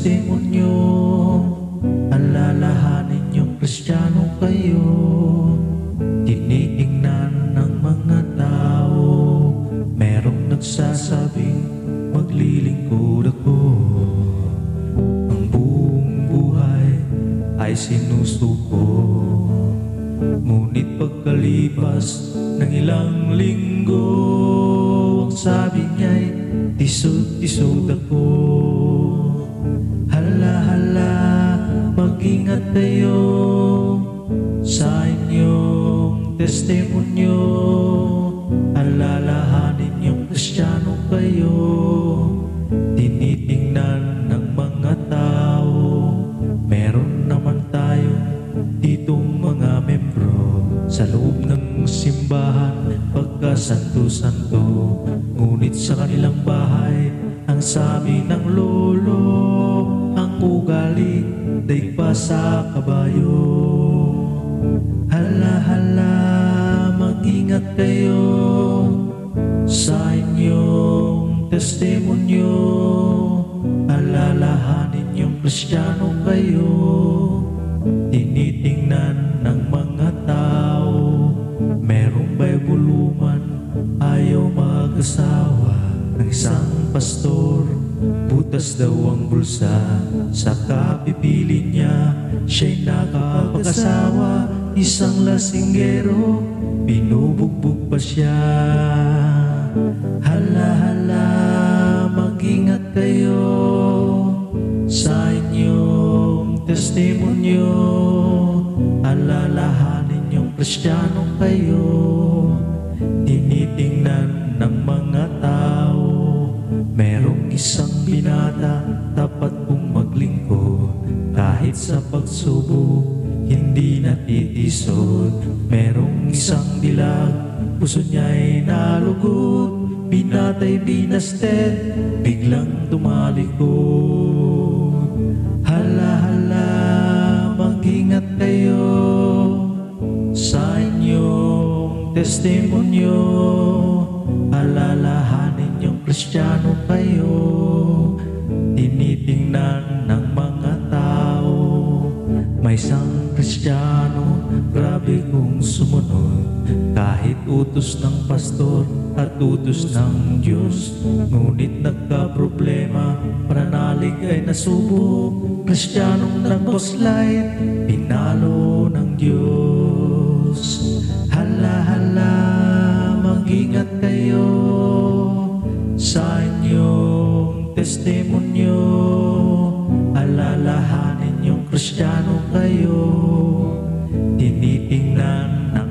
testimonyo, alalahanin yung Kristiyano kayo. Tinitingnan ng mga tao, merong nagsasabing maglilingkod ako. Ang buong buhay ay sinusuko, ngunit pagkalipas ng ilang linggo, ang sabi niya'y tisod-tisod ako. Hala-hala, mag-ingat kayo sa inyong testimonyo, alalahanin yung Kristiyano kayo. Tinitingnan ng mga tao, meron naman tayong ditong mga membro sa loob ng simbahan, pagkasanto-santo, ngunit sa kanilang bahay, ang sabi ng lolo, ang ugali daig pa sa kabayo. Hala-hala, mag-ingat kayo sa inyong testimonyo, alalahanin yung Kristiyano kayo. Tinitingnan ng mga tao, merong Bible-uman ayaw mag-asawa. Ang isang pastor, butas daw ang bulsa, saka pipili niya, siya'y nakapag-asawa. Isang lasinggero, binubugbog pa siya. Hala-hala, mag-ingat kayo sa inyong testimonyo, alalahanin yung Kristiyano kayo. Tinitingnan ng mga tao, merong isang binata, tapat kong maglingkod, kahit sa pagsubok hindi natitisod. Merong isang dilag, puso niya'y nalugod, binata'y binasted, biglang tumalikod. Hala-hala, mag-ingat kayo sa inyong testimonyo, alalahanin yung Kristiyano kayo. Tinitingnan ng mga tao, may isang Kristiyano, grabe kung sumunod, kahit utos ng pastor at utos ng Diyos. Ngunit nagka-problema, pananalig ay nasubok, Kristiyanong nag-backslide, pinalo ng Diyos. Hala-hala, mag-ingat kayo sa inyong testimonyo, alalahanin yung Kristiyano kayo. Tinitingnan ng